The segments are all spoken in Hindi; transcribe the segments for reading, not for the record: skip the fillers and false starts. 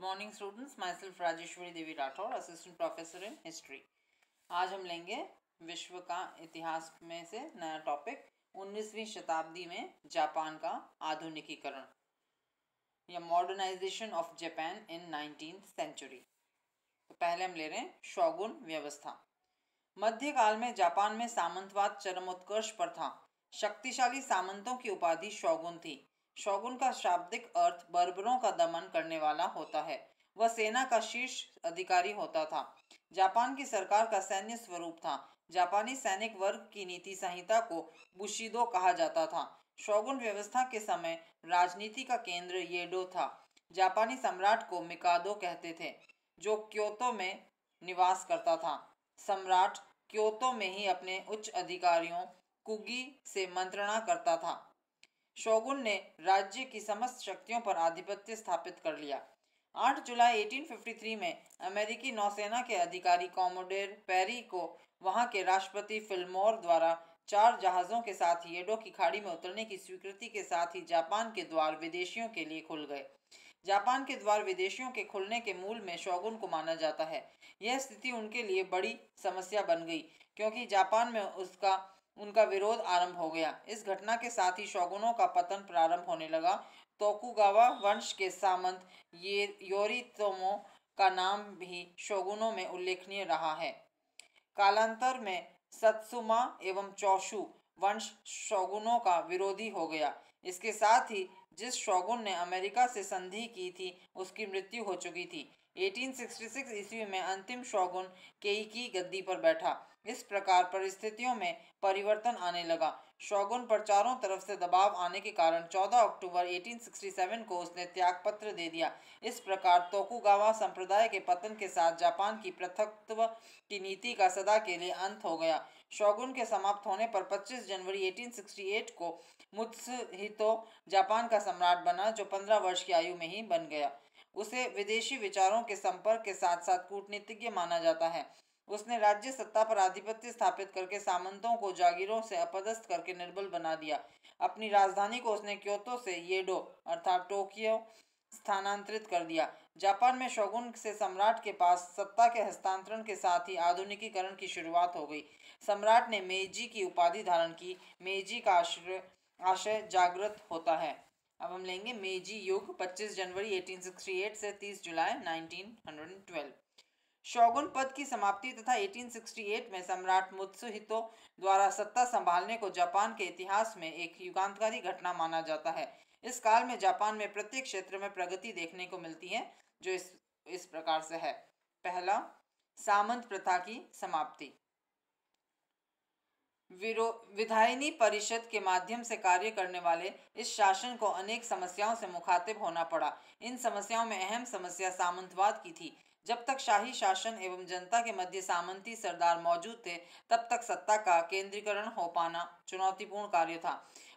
Morning students, my self Rajeshwari Devi Rathore, assistant professor in history. आज हम लेंगे विश्व का इतिहास में से नया टॉपिक 19वीं शताब्दी में जापान का आधुनिकीकरण या modernisation of Japan in 19th century. तो पहले हम ले रहे हैं शोगुन व्यवस्था। मध्यकाल में जापान में सामंतवाद चरमोत्कर्ष पर था। शक्तिशाली सामंतों की उपाधि शोगुन थी। शोगुन का शाब्दिक अर्थ बर्बरों का दमन करने वाला होता है। वह सेना का शीर्ष अधिकारी होता था। जापान की सरकार का सैन्य स्वरूप था। जापानी सैनिक वर्ग की नीति संहिता को बुशिदो कहा जाता था। शोगुन व्यवस्था के समय राजनीति का केंद्र येडो था। जापानी सम्राट को मिकादो कहते थे, जो क्योतो में निवास करता था। सम्राट क्योतो में ही अपने उच्च अधिकारियों कुगी से मंत्रणा करता था। शोगुन ने राज्य की समस्त शक्तियों पर आधिपत्य स्थापित कर लिया। 8 जुलाई 1853 में अमेरिकी नौसेना के अधिकारी कॉमोडोर पेरी को वहां के राष्ट्रपति फिलमोर द्वारा 4 जहाज़ों के साथ येडो की खाड़ी में उतरने की स्वीकृति के साथ ही जापान के द्वार विदेशियों के लिए खुल गए। जापान के द्वार विदेशियों के खुलने के मूल में शोगुन को माना जाता है। यह स्थिति उनके लिए बड़ी समस्या बन गई, क्योंकि जापान में उनका विरोध आरंभ हो गया। इस घटना के साथ ही शोगुनों का पतन प्रारंभ होने लगा। तोकुगावा वंश के सामंत योरितोमो का नाम भी शोगुनों में उल्लेखनीय रहा है। कालांतर में सत्सुमा एवं चोशु वंश शोगुनों का विरोधी हो गया। इसके साथ ही जिस शोगुन ने अमेरिका से संधि की थी, उसकी मृत्यु हो चुकी थी। 1866 ईस्वी में अंतिम शोगुन केइकी गद्दी पर बैठा। इस प्रकार परिस्थितियों में परिवर्तन आने लगा। शोगुन पर चारों तरफ से दबाव आने के कारण 14 अक्टूबर 1867 को उसने त्यागपत्र दे दिया। इस प्रकार तोकुगावा संप्रदाय के पतन के साथ जापान की पृथकत्व की नीति का सदा के लिए अंत हो गया। शोगुन के समाप्त होने पर 25 जनवरी 1868 को मुत्सुहितो जापान का सम्राट बना, जो 15 वर्ष की आयु में ही बन गया। उसे विदेशी विचारों के संपर्क के साथ साथ कूटनीतिज्ञ माना जाता है। उसने राज्य सत्ता पर आधिपत्य स्थापित करके सामंतों को जागीरों से अपदस्थ करके निर्बल बना दिया। अपनी राजधानी को उसने क्योतो से येडो अर्थात टोक्यो स्थानांतरित कर दिया। जापान में शोगुन से सम्राट के पास सत्ता के हस्तांतरण के साथ ही आधुनिकीकरण की शुरुआत हो गई। सम्राट ने मेइजी की उपाधि धारण की। मेइजी का आशय जागृत होता है। अब हम लेंगे मेइजी युग 25 जनवरी 1868 से 30 जुलाई 1912। शोगुन पद की समाप्ति तथा 1868 में सम्राट मुत्सुहितो द्वारा सत्ता संभालने को जापान के इतिहास में एक युगांतकारी घटना माना जाता है। इस काल में जापान में प्रत्येक क्षेत्र में प्रगति देखने को मिलती है, जो इस प्रकार से है। पहला, सामंत प्रथा की समाप्ति। विधायिनी परिषद के माध्यम से कार्य करने वाले इस शासन को अनेक समस्याओं से मुखातिब होना पड़ा। इन समस्याओं में अहम समस्या सामंतवाद की थी। जब तक शाही शासन एवं जनता के मध्य सामंती सरदार मौजूद थे, तब तक सत्ता का केंद्रीकरण हो पाना चुनौतीपूर्ण कार्य था।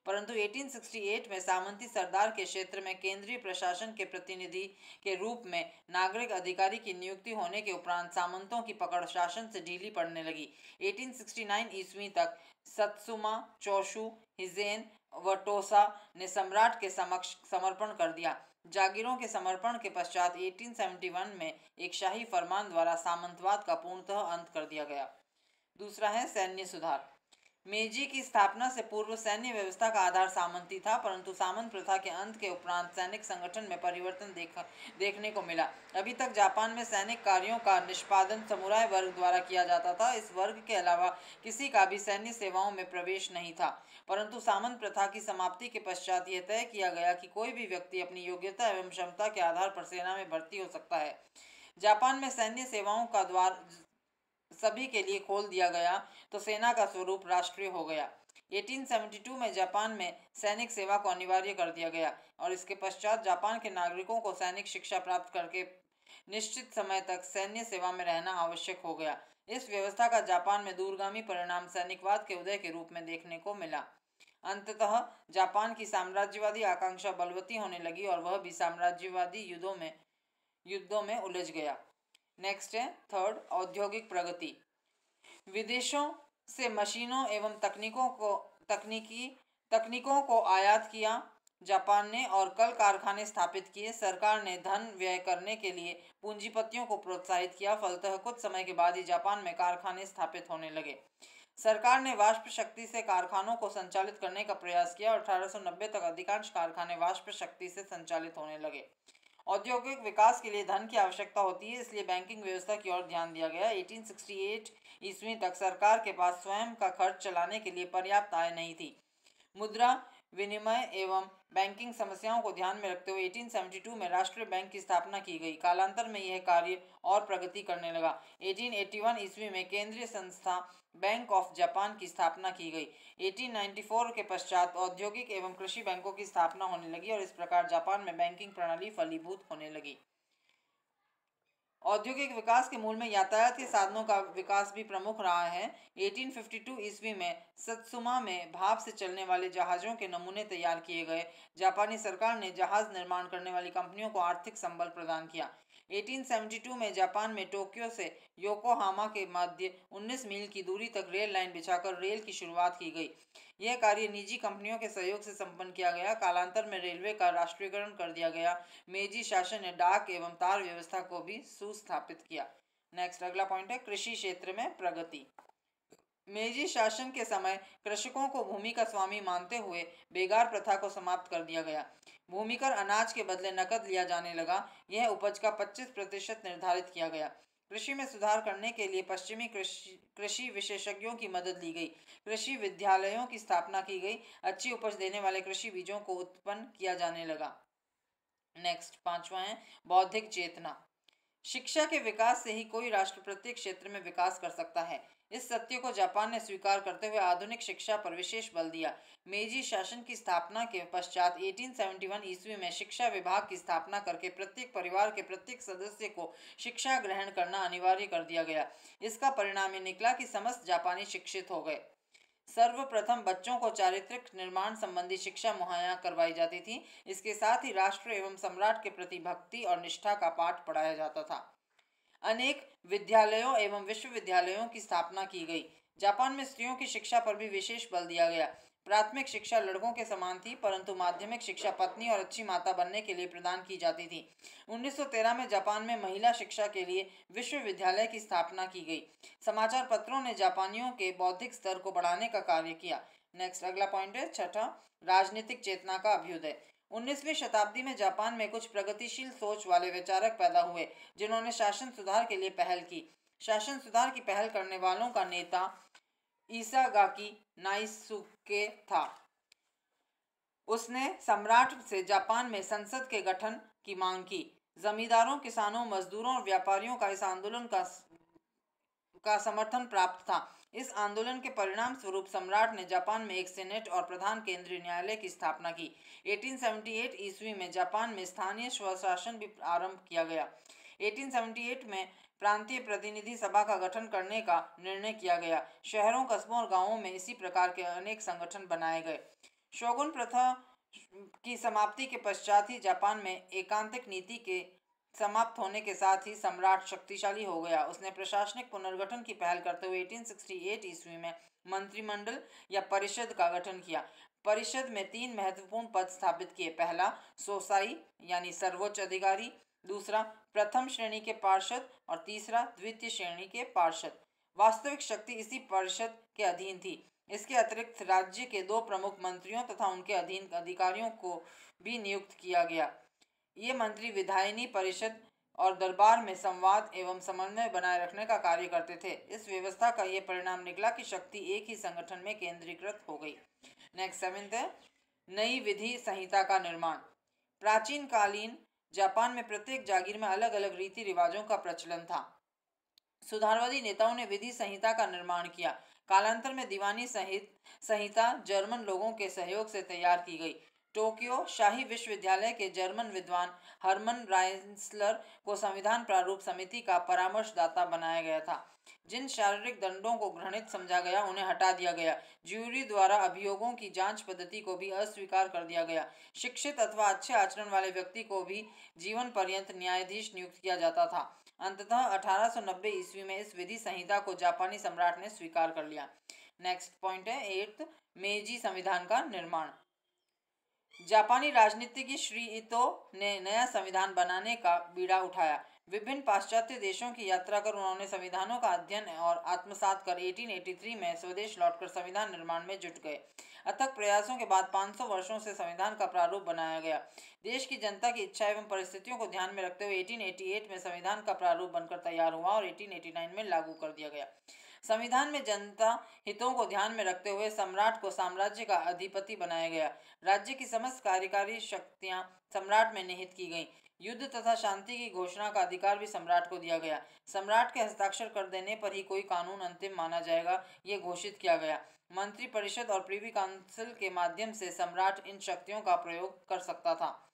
परंतु 1868 में सामंती सरदार के क्षेत्र में केंद्रीय प्रशासन के प्रतिनिधि के रूप में नागरिक अधिकारी की नियुक्ति होने के उपरांत सामंतों की पकड़ शासन से ढीली पड़ने लगी। 1869 ईस्वी तक सत्सुमा, चोशु, हिजेन व टोसा ने सम्राट के समक्ष समर्पण कर दिया। जागीरों के समर्पण के पश्चात 1871 में एक शाही फरमान द्वारा सामंतवाद का पूर्णतः अंत कर दिया गया। दूसरा है सैन्य सुधार। मेइजी की स्थापना से पूर्व सैन्य व्यवस्था का आधार सामंती था, परंतु सामंत प्रथा के अंत के उपरांत सैनिक संगठन में परिवर्तन देखने को मिला। अभी तक जापान में सैनिक कार्यों का निष्पादन समुराय वर्ग द्वारा किया जाता था। इस वर्ग के अलावा किसी का भी सैन्य सेवाओं में प्रवेश नहीं था। परंतु सामंत प्रथा की समाप्ति के पश्चात यह तय किया गया कि कोई भी व्यक्ति अपनी योग्यता एवं क्षमता के आधार पर सेना में भर्ती हो सकता है। जापान में सैन्य सेवाओं का द्वार सभी के लिए खोल दिया गया तो सेना का स्वरूप राष्ट्रीय हो गया। 1872 में जापान में सैनिक सेवा को अनिवार्य कर दिया गया और इसके पश्चात जापान के नागरिकों को सैनिक शिक्षा प्राप्त करके निश्चित समय तक सैन्य सेवा में रहना आवश्यक हो गया। इस व्यवस्था का जापान में दूरगामी परिणाम सैनिकवाद के उदय के रूप में देखने को मिला। अंततः जापान की साम्राज्यवादी आकांक्षा बलवती होने लगी और वह भी साम्राज्यवादी युद्धों में उलझ गया। नेक्स्ट है थर्ड, औद्योगिक प्रगति। विदेशों से मशीनों एवं तकनीकों को आयात किया जापान ने और कल कारखाने स्थापित किए। सरकार ने धन व्यय करने के लिए पूंजीपतियों को प्रोत्साहित किया। फलतः कुछ समय के बाद ही जापान में कारखाने स्थापित होने लगे। सरकार ने वाष्प शक्ति से कारखानों को संचालित करने का प्रयास किया और 1890 तक अधिकांश कारखाने वाष्प शक्ति से संचालित होने लगे। औद्योगिक विकास के लिए धन की आवश्यकता होती है, इसलिए बैंकिंग व्यवस्था की ओर ध्यान दिया गया। 1868 ईस्वी तक सरकार के पास स्वयं का खर्च चलाने के लिए पर्याप्त आय नहीं थी। मुद्रा विनिमय एवं बैंकिंग समस्याओं को ध्यान में रखते हुए 1872 में राष्ट्रीय बैंक की स्थापना की गई। कालांतर में यह कार्य और प्रगति करने लगा। 1881 ईस्वी में केंद्रीय संस्था बैंक ऑफ जापान की स्थापना की गई। 1894 के पश्चात औद्योगिक एवं कृषि बैंकों की स्थापना होने लगी और इस प्रकार जापान में बैंकिंग प्रणाली फलीभूत होने लगी। औद्योगिक विकास के मूल में यातायात के साधनों का विकास भी प्रमुख रहा है। 1852 ईस्वी में सत्सुमा में भाप से चलने वाले जहाज़ों के नमूने तैयार किए गए। जापानी सरकार ने जहाज़ निर्माण करने वाली कंपनियों को आर्थिक संबल प्रदान किया। 1872 में जापान में टोक्यो से योकोहामा के मध्य 19 मील की दूरी तक रेल लाइन बिछाकर रेल की शुरुआत की गई। यह कार्य निजी कंपनियों के सहयोग से संपन्न किया गया। कालांतर में रेलवे का राष्ट्रीयकरण कर दिया गया। मेजी शासन ने डाक एवं तार व्यवस्था को भी सुस्थापित किया। नेक्स्ट अगला पॉइंट है कृषि क्षेत्र में प्रगति। मेजी शासन के समय कृषकों को भूमि का स्वामी मानते हुए बेगार प्रथा को समाप्त कर दिया गया। भूमि कर अनाज के बदले नकद लिया जाने लगा। यह उपज का 25% निर्धारित किया गया। कृषि में सुधार करने के लिए पश्चिमी कृषि विशेषज्ञों की मदद ली गई। कृषि विद्यालयों की स्थापना की गई। अच्छी उपज देने वाले कृषि बीजों को उत्पन्न किया जाने लगा। नेक्स्ट पांचवा है बौद्धिक चेतना। शिक्षा के विकास से ही कोई राष्ट्र प्रत्येक क्षेत्र में विकास कर सकता है। इस सत्य को जापान ने स्वीकार करते हुए आधुनिक शिक्षा पर विशेष बल दिया। मेजी शासन की स्थापना के पश्चात 1871 ईस्वी में शिक्षा विभाग की स्थापना करके प्रत्येक परिवार के प्रत्येक सदस्य को शिक्षा ग्रहण करना अनिवार्य कर दिया गया। इसका परिणाम ये निकला कि समस्त जापानी शिक्षित हो गए। सर्वप्रथम बच्चों को चारित्रिक निर्माण संबंधी शिक्षा मुहैया करवाई जाती थी। इसके साथ ही राष्ट्र एवं सम्राट के प्रति भक्ति और निष्ठा का पाठ पढ़ाया जाता था। अनेक विद्यालयों एवं विश्वविद्यालयों की स्थापना की गई। जापान में स्त्रियों की शिक्षा पर भी विशेष बल दिया गया। प्राथमिक शिक्षा लड़कों के समान थी, परंतु माध्यमिक शिक्षा पत्नी और अच्छी माता बनने के लिए प्रदान की जाती थी। 1913 में जापान में महिला शिक्षा के लिए विश्वविद्यालय की स्थापना की गई। समाचार पत्रों ने जापानियों के बौद्धिक स्तर को बढ़ाने का कार्य किया। नेक्स्ट अगला पॉइंट है छठा राजनीतिक चेतना का अभ्युदय। 19वीं शताब्दी में जापान में कुछ प्रगतिशील सोच वाले विचारक पैदा हुए जिन्होंने शासन सुधार के लिए पहल की। शासन सुधार की पहल करने वालों का नेता इसागाकी नाइसुके था। उसने सम्राट से जापान में संसद के गठन की मांग की। जमींदारों, किसानों, मजदूरों और व्यापारियों का इस आंदोलन का समर्थन प्राप्त था। इस आंदोलन के परिणाम स्वरूप सम्राट ने जापान में एक सेनेट और प्रधान केंद्रीय न्यायालय की स्थापना की। 1878 ईस्वी में जापान में स्थानीय स्वशासन भी आरंभ किया गया। 1878 में प्रांतीय प्रतिनिधि सभा का गठन करने का निर्णय किया गया। शहरों, कस्बों और गांवों में इसी प्रकार के अनेक संगठन बनाए गए। शोगुन प्रथा की समाप्ति के पश्चात ही जापान में एकांतिक नीति के समाप्त होने के साथ ही सम्राट शक्तिशाली हो गया। उसने प्रशासनिक पुनर्गठन की पहल करते हुए 1868 ईस्वी में मंत्रिमंडल या परिषद का गठन किया। परिषद में 3 महत्वपूर्ण पद स्थापित किए। पहला सोसाई यानी सर्वोच्च अधिकारी, दूसरा प्रथम श्रेणी के पार्षद और तीसरा द्वितीय श्रेणी के पार्षद। वास्तविक शक्ति इसी परिषद के अधीन थी। इसके अतिरिक्त राज्य के 2 प्रमुख मंत्रियों तथा उनके अधीन अधिकारियों को भी नियुक्त किया गया। ये मंत्री विधायिनी परिषद और दरबार में संवाद एवं समन्वय बनाए रखने का कार्य करते थे। इस व्यवस्था का ये परिणाम निकला कि शक्ति एक ही संगठन में केंद्रीकृत हो गई। नेक्स्ट 7th है नई विधि संहिता का निर्माण। प्राचीन कालीन जापान में प्रत्येक जागीर में अलग अलग रीति रिवाजों का प्रचलन था। सुधारवादी नेताओं ने विधि संहिता का निर्माण किया। कालांतर में दीवानी संहिता जर्मन लोगों के सहयोग से तैयार की गई। टोक्यो शाही विश्वविद्यालय के जर्मन विद्वान हर्मन राइंसलर को संविधान प्रारूप समिति का परामर्शदाता बनाया गया था। जिन शारीरिक दंडों को घृणित समझा गया उन्हें हटा दिया गया। ज्यूरी द्वारा अभियोगों की जांच पद्धति को भी अस्वीकार कर दिया गया। शिक्षित अथवा अच्छे आचरण वाले व्यक्ति को भी जीवन पर्यंत न्यायाधीश नियुक्त किया जाता था। अंततः 1890 ईस्वी में इस विधि संहिता को जापानी सम्राट ने स्वीकार कर लिया। नेक्स्ट पॉइंट है 8th मेजी संविधान का निर्माण। जापानी राजनीतिज्ञ श्री इतो ने नया संविधान बनाने का बीड़ा उठाया। विभिन्न पाश्चात्य देशों की यात्रा कर उन्होंने संविधानों का अध्ययन और आत्मसात कर 1883 में स्वदेश लौटकर संविधान निर्माण में जुट गए। अथक प्रयासों के बाद 500 वर्षों से संविधान का प्रारूप बनाया गया। देश की जनता की इच्छा एवं परिस्थितियों को ध्यान में रखते हुए 1888 में संविधान का प्रारूप बनकर तैयार हुआ और 1889 में लागू कर दिया गया। संविधान में जनता हितों को ध्यान में रखते हुए सम्राट को साम्राज्य का अधिपति बनाया गया। राज्य की समस्त कार्यकारी शक्तियां सम्राट में निहित की गईं। युद्ध तथा शांति की घोषणा का अधिकार भी सम्राट को दिया गया। सम्राट के हस्ताक्षर कर देने पर ही कोई कानून अंतिम माना जाएगा, ये घोषित किया गया। मंत्री परिषद और प्रीवी काउंसिल के माध्यम से सम्राट इन शक्तियों का प्रयोग कर सकता था।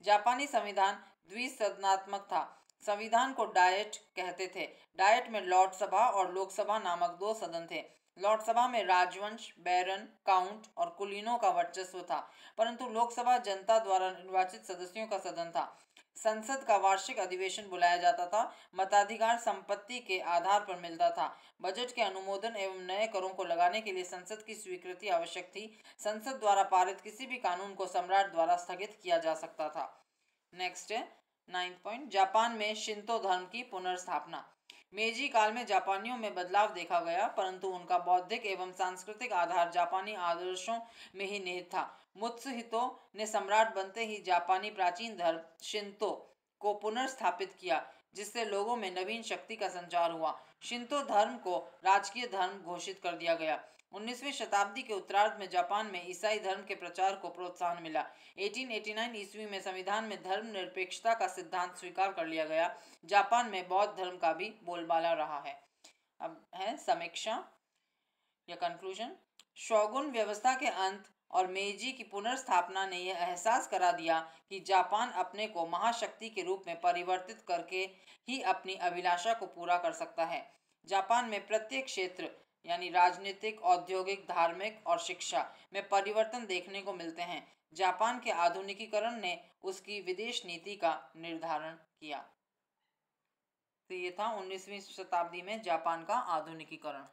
जापानी संविधान द्विसदनात्मक था। संविधान को डायट कहते थे। डायट में लॉर्ड सभा और लोकसभा नामक दो सदन थे। लॉर्ड सभा में राजवंश, बैरन, काउंट और कुलीनों का वर्चस्व था, परंतु लोकसभा जनता द्वारा निर्वाचित सदस्यों का सदन था। संसद का वार्षिक अधिवेशन बुलाया जाता था। मताधिकार संपत्ति के आधार पर मिलता था। बजट के अनुमोदन एवं नए करों को लगाने के लिए संसद की स्वीकृति आवश्यक थी। संसद द्वारा पारित किसी भी कानून को सम्राट द्वारा स्थगित किया जा सकता था। नेक्स्ट है 9th पॉइंट, जापान में शिंतो धर्म की पुनर्स्थापना। मेजी काल में जापानियों में बदलाव देखा गया, परंतु उनका बौद्धिक एवं सांस्कृतिक आधार जापानी आदर्शों में ही निहित था। मुत्सुहितो ने सम्राट बनते ही जापानी प्राचीन धर्म शिंतो को पुनर्स्थापित किया, जिससे लोगों में नवीन शक्ति का संचार हुआ। शिंतो धर्म को राजकीय धर्म घोषित कर दिया गया। 19वीं शताब्दी के उत्तरार्ध में जापान में ईसाई धर्म के प्रचार को प्रोत्साहन मिला। 1889 ईस्वी में संविधान में धर्मनिरपेक्षता का सिद्धांत स्वीकार कर लिया गया। जापान में बौद्ध धर्म का भी बोलबाला रहा है। अब है समीक्षा या कंक्लूजन। शोगुन व्यवस्था के अंत और मेजी की पुनर्स्थापना ने यह एहसास करा दिया कि जापान अपने को महाशक्ति के रूप में परिवर्तित करके ही अपनी अभिलाषा को पूरा कर सकता है। जापान में प्रत्येक क्षेत्र यानी राजनीतिक, औद्योगिक, धार्मिक और शिक्षा में परिवर्तन देखने को मिलते हैं। जापान के आधुनिकीकरण ने उसकी विदेश नीति का निर्धारण किया। तो ये था 19वीं शताब्दी में जापान का आधुनिकीकरण।